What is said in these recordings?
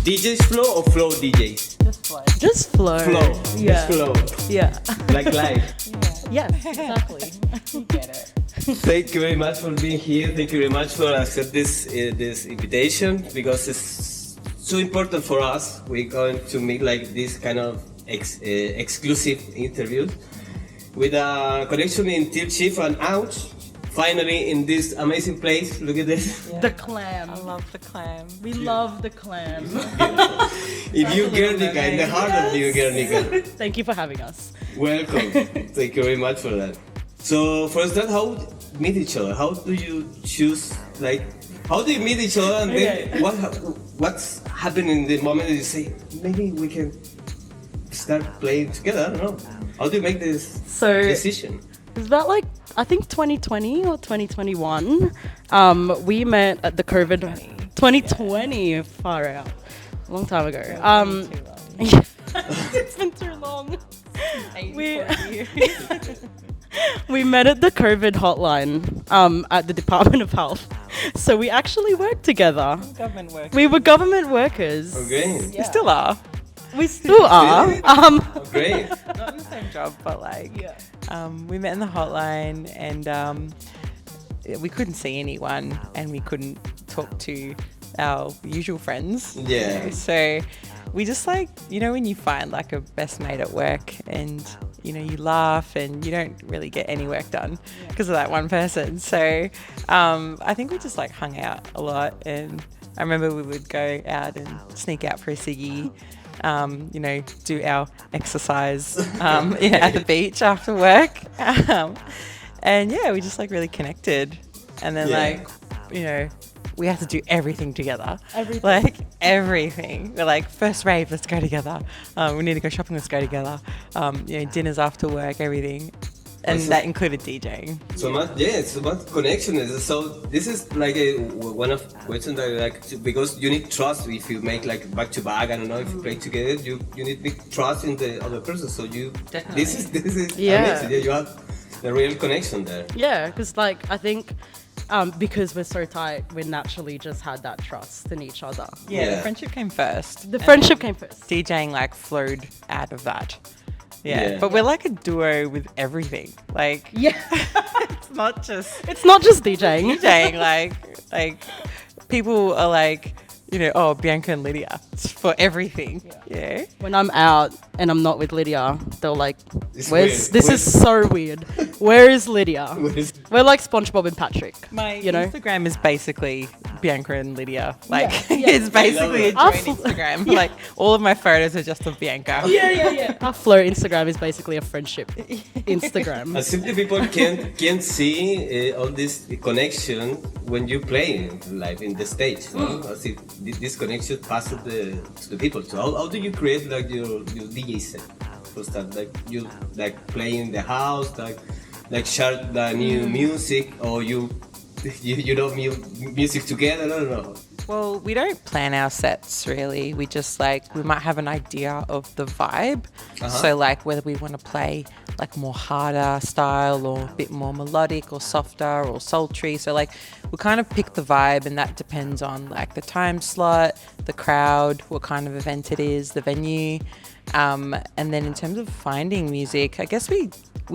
DJs flow or flow DJs? Just flow. Just flow. Flow. Yeah. Just flow. Yeah. Like live. Yes, exactly. You get it. Thank you very much for being here. Thank you very much for accepting this invitation, because it's so important for us. We're going to make like this kind of exclusive interviews with a connection in Tilt Chief and AUCH. Finally, in this amazing place. Look at this. The clam. I love the clam. We love the clam. In New Guernica, in the heart of New Guernica. Thank you for having us. Welcome. Thank you very much for that. So, for that, how do you meet each other? How do you choose, like, how do you meet each other, and then what's happening in the moment that you say, maybe we can start playing together? I don't know. How do you make this decision? Is that like, I think 2020 or 2021? We met at the COVID 2020, far out, a long time ago. It's been too long. We met at the COVID hotline at the Department of Health. So we actually worked together. Government workers. We were government workers. Okay. Yeah. We still are. We still are. Great. Not in the same job, but like, we met in the hotline, and we couldn't see anyone, and we couldn't talk to our usual friends. Yeah. You know? So we just like, you know, when you find like a best mate at work, and you know, you laugh and you don't really get any work done because of that one person. So I think we just like hung out a lot, and I remember we would go out and sneak out for a ciggy. You know, do our exercise at the beach after work. And yeah, we just like really connected. And then like, you know, we had to do everything together. Like everything. We're like, first rave, let's go together. We need to go shopping, let's go together. You know, dinners after work, everything. And that included DJing. So much connection. So this is like one of questions that I like to, because you need trust if you make like back to back. I don't know, if you play together, you need big trust in the other person. So you Definitely. this is amazing. Yeah, you have the real connection there. Yeah, because like I think because we're so tight, we naturally just had that trust in each other. Yeah, the friendship came first. The friendship came first. DJing like flowed out of that. Yeah, but we're like a duo with everything. Like, it's not just DJing. like people are like, you know, oh, Bianca and Lydia, it's for everything. Yeah. When I'm out and I'm not with Lydia, they're like, This is so weird. Where is Lydia? We're like SpongeBob and Patrick. My Instagram is basically Bianca and Lydia. Like, it's basically a joint Instagram. Like, all of my photos are just of Bianca. Yeah. Our Flow Instagram is basically a friendship Instagram. And simply people can't see all this connection when you play live in the stage. No? As if this connection passes to the people. So how do you create like your DJ set? For start, like you like play in the house, like share the new music, or you know music together. I don't know. Well, we don't plan our sets really. We just like, we might have an idea of the vibe. So like whether we want to play like more harder style or a bit more melodic or softer or sultry. So like we kind of pick the vibe, and that depends on like the time slot, the crowd, what kind of event it is, the venue. And then in terms of finding music, I guess we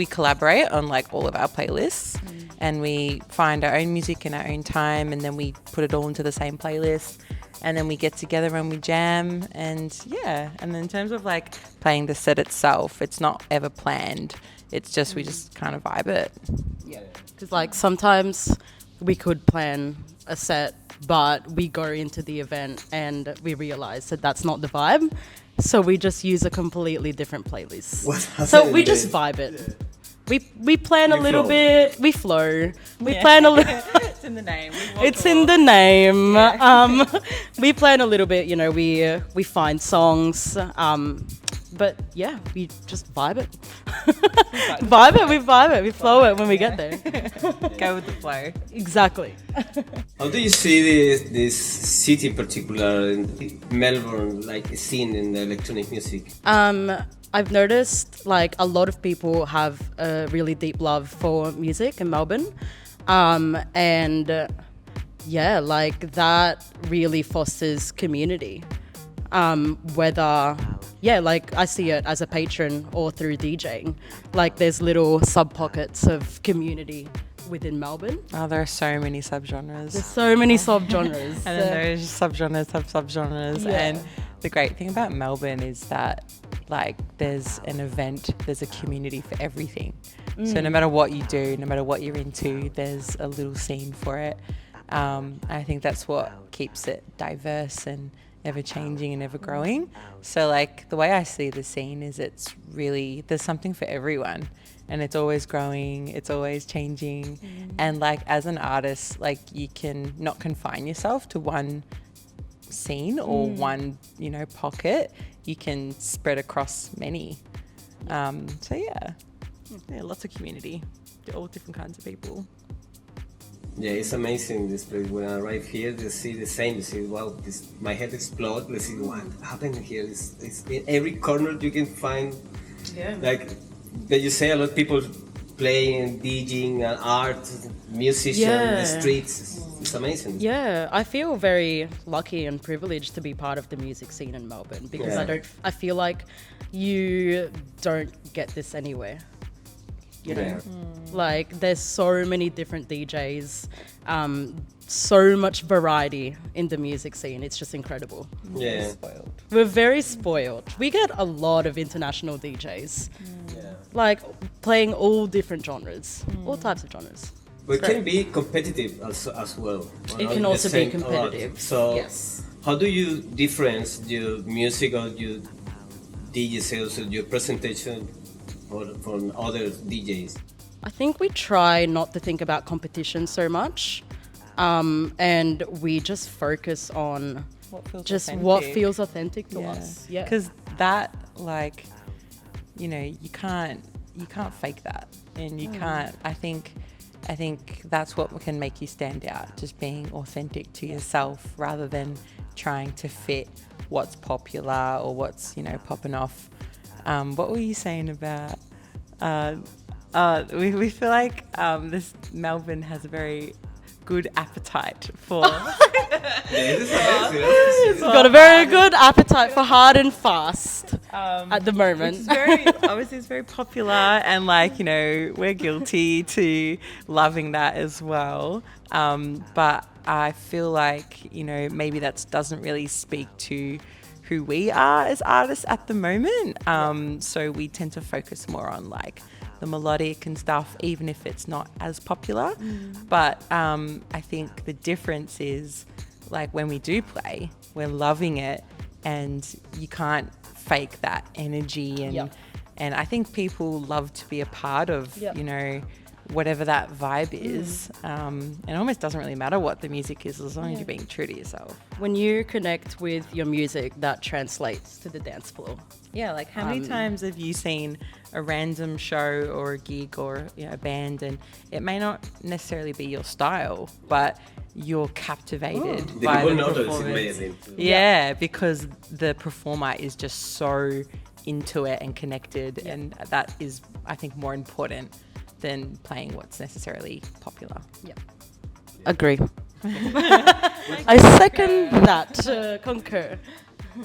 collaborate on like all of our playlists, and we find our own music in our own time, and then we put it all into the same playlist, and then we get together and we jam. And and then in terms of like playing the set itself, it's not ever planned. It's just we just kind of vibe it. Yeah, because like sometimes we could plan a set, but we go into the event and we realize that that's not the vibe. So we just use a completely different playlist. So we just vibe it. We plan a little bit. We flow. We plan a little. It's in the name. It's in the name. We plan a little bit. You know, we find songs. But yeah, we just vibe it. We vibe it. We flow it when we get there. Go with the flow. Exactly. How do you see this city in particular, in Melbourne, like scene in the electronic music? I've noticed like a lot of people have a really deep love for music in Melbourne. And like that really fosters community. whether, like I see it as a patron or through DJing. Like there's little sub-pockets of community within Melbourne. Oh, there are so many subgenres. There's so many subgenres. And then those subgenres have subgenres. Yeah. And the great thing about Melbourne is that, like, there's an event, there's a community for everything. So no matter what you do, no matter what you're into, there's a little scene for it. I think that's what keeps it diverse and ever changing and ever growing. So, like, the way I see the scene is it's really, there's something for everyone. And it's always growing, it's always changing. And, like, as an artist, like, you can not confine yourself to one scene or one, pocket. You can spread across many. So yeah, lots of community, all different kinds of people. Yeah, it's amazing this place. When I arrive here, they see the same. You see, wow, my head explodes. They see what happened here. It's in every corner you can find. Yeah. Like that you say, a lot of people playing, DJing, art, musicians, the streets. It's amazing. Yeah, I feel very lucky and privileged to be part of the music scene in Melbourne because I feel like you don't get this anywhere. You know, like there's so many different DJs, so much variety in the music scene. It's just incredible. Yeah. We're very spoiled. We get a lot of international DJs, like playing all different genres, all types of genres. But it can be competitive as well. It can also be competitive. So, yes. How do you difference your music or your DJ sales or your presentation from other DJs? I think we try not to think about competition so much, and we just focus on what feels authentic to us. Yeah, because that, like, you can't fake that, and you can't. I think that's what can make you stand out, just being authentic to yourself rather than trying to fit what's popular or what's popping off. What were you saying about? We feel like this Melbourne has a very good appetite for. It's got a very good appetite for hard and fast at the moment. It's very popular, and we're guilty to loving that as well. But I feel like maybe that doesn't really speak to who we are as artists at the moment. So we tend to focus more on the melodic and stuff, even if it's not as popular. But I think the difference is when we do play, we're loving it, and you can't fake that energy. And I think people love to be a part of, whatever that vibe is. It almost doesn't really matter what the music is as long as you're being true to yourself. When you connect with your music, that translates to the dance floor. Yeah, how many times have you seen a random show or a gig or a band, and it may not necessarily be your style, but you're captivated by the performance. Yeah, because the performer is just so into it and connected, and that is, I think, more important than playing what's necessarily popular. Yeah. Agree. I second that, concur.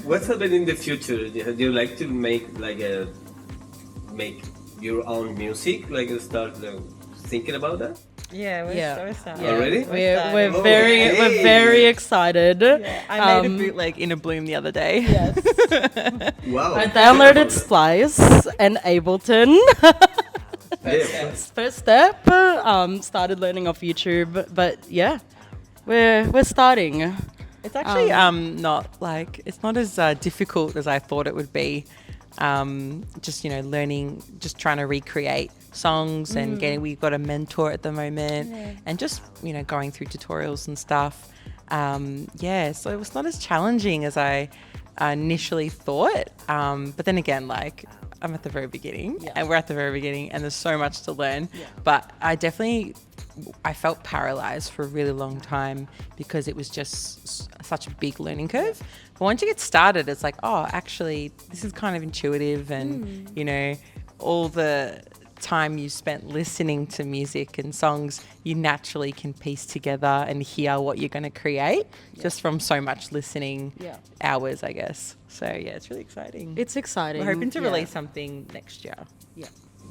What's happening in the future? Do you like to make make your own music? Start thinking about that? Yeah, we're starting. Already? We're very excited. Yeah, I made a bootleg in a Bloom the other day. Yes. Wow. I downloaded Splice and Ableton. First step. Started learning off YouTube, but yeah, we're starting. It's actually it's not as difficult as I thought it would be. Just learning, just trying to recreate songs and we've got a mentor at the moment, and just going through tutorials and stuff. So it was not as challenging as I initially thought. But then again, I'm at the very beginning, and we're at the very beginning, and there's so much to learn. But I felt paralyzed for a really long time because it was just such a big learning curve. But once you get started, it's actually, this is kind of intuitive, and all the time you spent listening to music and songs, you naturally can piece together and hear what you're going to create just from so much listening hours, I guess. So yeah, it's really exciting. It's exciting. We're hoping to release something next year. Yeah.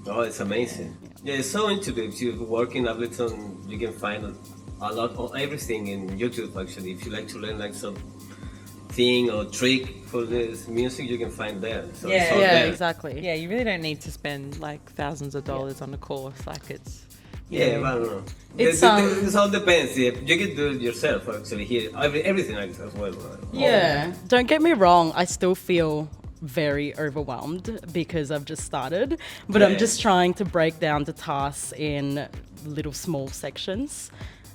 Oh, it's amazing. Yeah, it's so intuitive. If you work in Ableton, you can find a lot of everything in YouTube, actually. If you like to learn like some thing or trick for this music, you can find there. So it's all there. Exactly. Yeah, you really don't need to spend like thousands of dollars on a course. Like it's... Yeah, but I don't know. It's, it all depends. Yeah, you can do it yourself, actually, here. Everything like as well. Yeah. Don't get me wrong. I still feel very overwhelmed because I've just started, but I'm just trying to break down the tasks in little small sections.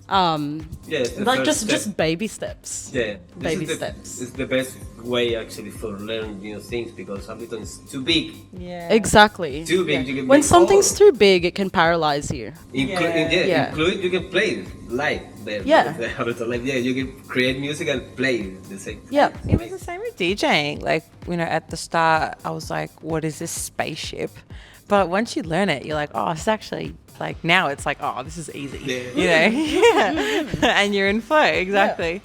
Like just baby steps. Yeah, baby steps. It's the best way actually for learning new things because Ableton is too big. Yeah. Exactly. Too big. You can When make something's all. too big, it can paralyze you. Include you can play live there. Yeah. The Ableton live. Yeah, you can create music and play the same. Yeah. It was the same with DJing. Like, you know, at the start, I was like, what is this spaceship? But once you learn it, you're like, oh, it's actually, like, now it's like, oh, this is easy. Yeah. You know? And you're in flow, exactly.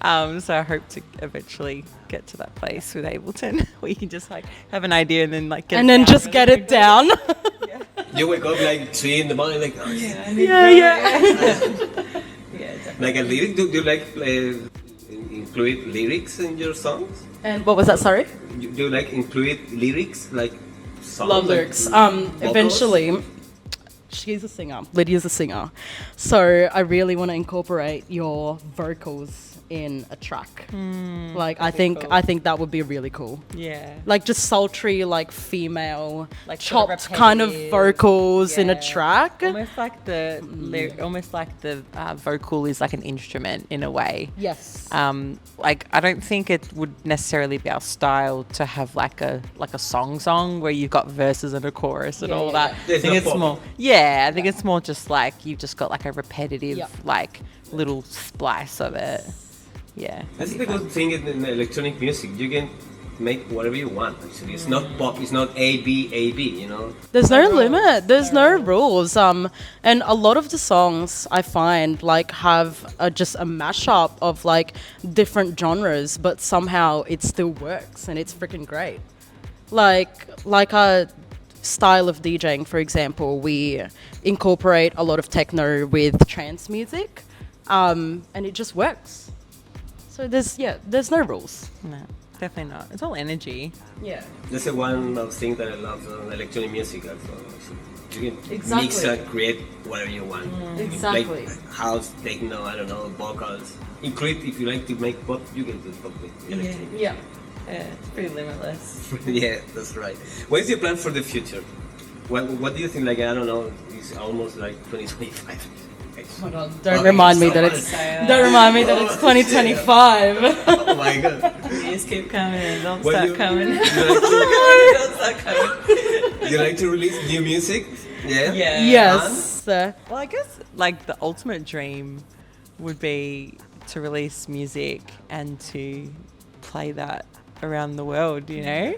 So I hope to eventually get to that place with Ableton where you can just, like, have an idea and then, like, get And it then down just really get it quickly. down. You wake up like 3 in the morning, like, oh yeah. Like a lyric. Do you like include lyrics in your songs? And what was that? Sorry. Do you like include lyrics like songs? Love like, lyrics. vocals? Eventually, she's a singer. Lydia's a singer. So I really want to incorporate your vocals in a track. Like I think that would be really cool. Yeah. Like just sultry, like female, Like sort of chopped kind of repetitive. vocals in a Yeah. track. Almost like the vocal is like an instrument in a way. Yes. Like I don't think it would necessarily be our style to have like a song where you've got verses and a chorus and all that. There's I think no it's pop. more. Yeah, I think it's more just like you've just got like a repetitive Yep. like little splice of it. Yeah. That's the good thing in electronic music. You can make whatever you want. Actually, it's not pop. It's not A B A B. You know. There's no limit. There's no rules. And a lot of the songs I find like have just a mashup of like different genres, but somehow it still works and it's freaking great. Like our style of DJing, for example, we incorporate a lot of techno with trance music, and it just works. So there's no rules. No, definitely not. It's all energy. Yeah. That's the one of the things that I love on electronic music. Also, you can Exactly. mix and create whatever you want. You can Exactly. play house, techno, I don't know, vocals. Include if you like to make pop, you can do pop with electronic. Yeah. It's pretty limitless. Yeah, that's right. What is your plan for the future? What do you think? Like I don't know, it's almost like 2025. Hold on, don't remind me that it's 2025. Oh my god. Years keep coming and don't What stop you- coming. Don't stop coming. You like to release new music? Yeah. Yeah. Yes. Well, I guess like the ultimate dream would be to release music and to play that around the world, you know?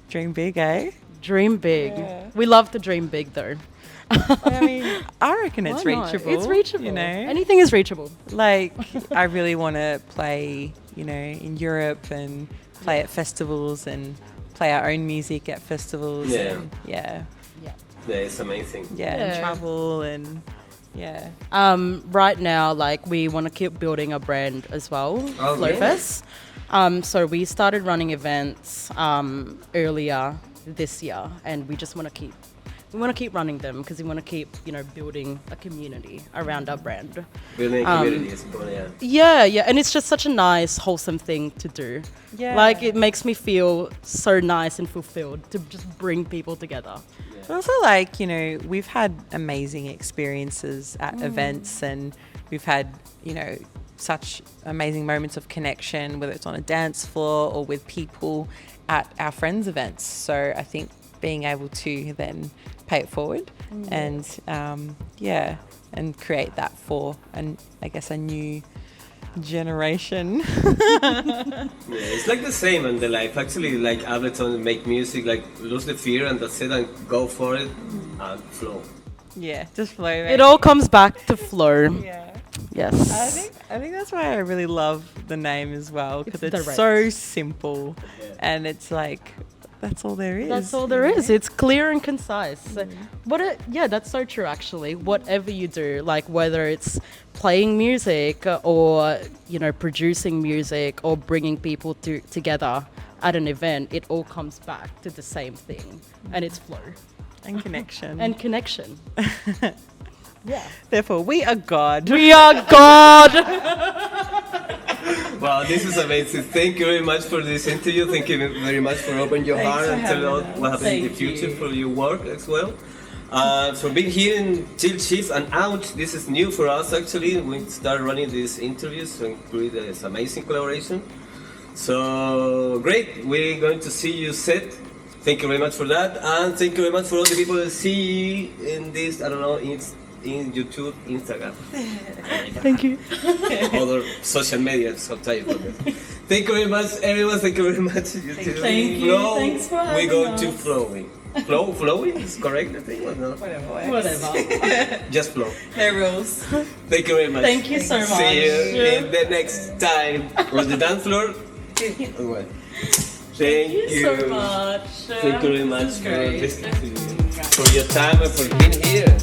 Dream big, eh? Dream big. Yeah. We love to dream big though. I mean, I reckon it's Why not? reachable. It's reachable. You know? Anything is reachable. Like, I really want to play, you know, in Europe and play at festivals and play our own music at festivals. Yeah. And yeah. Yeah, it's amazing. Yeah, Yeah. and travel and yeah. Right now, like we want to keep building a brand as well, Oh, Flowfest. So we started running events earlier this year, and we just want to keep running them because we want to keep, you know, building a community around our brand. Building a community is important, yeah. Yeah, and it's just such a nice, wholesome thing to do. Yeah. Like it makes me feel so nice and fulfilled to just bring people together. But also, like, you know, we've had amazing experiences at events and we've had, you know, such amazing moments of connection, whether it's on a dance floor or with people at our friends' events. So I think being able to then pay it forward and, and create that for, I guess, a new generation. Yeah, it's like the same in the life. Actually, like Ableton make music, like lose the fear and that's it and go for it. and flow. Yeah, just flow. It all comes back to flow. Yeah. Yes. I think that's why I really love the name as well, because it's direct. so simple, and it's like that's all there is. That's all there is. It's clear and concise. Yeah, that's so true actually. Whatever you do, like whether it's playing music or, you know, producing music or bringing people together at an event, it all comes back to the same thing, and it's flow And connection. and connection. Yeah. Therefore, we are God. We are God. Wow, this is amazing. Thank you very much for this interview. Thank you very much for opening your Thanks heart for and tell having us us. what happens in the Thank future you. for your work as well. For being here in Chill Chiefs and AUCH, this is new for us actually. We start running these interviews and create this amazing collaboration. So great, we're going to see you set. Thank you very much for that, and thank you very much for all the people that see in this, I don't know, in YouTube, Instagram. Thank you. Other social media, sometimes. Thank you very much, everyone. Thank you very much. You too. Thank you. Flow. Thanks for We having go us. to flowing. Flowing is correct, I think, or no? Whatever. Just flow. No rules. Thank you very much. Thank you so much. See you in the next time on the dance floor. Well, thank you so much. Thank you very much This is great. for your time and for being here.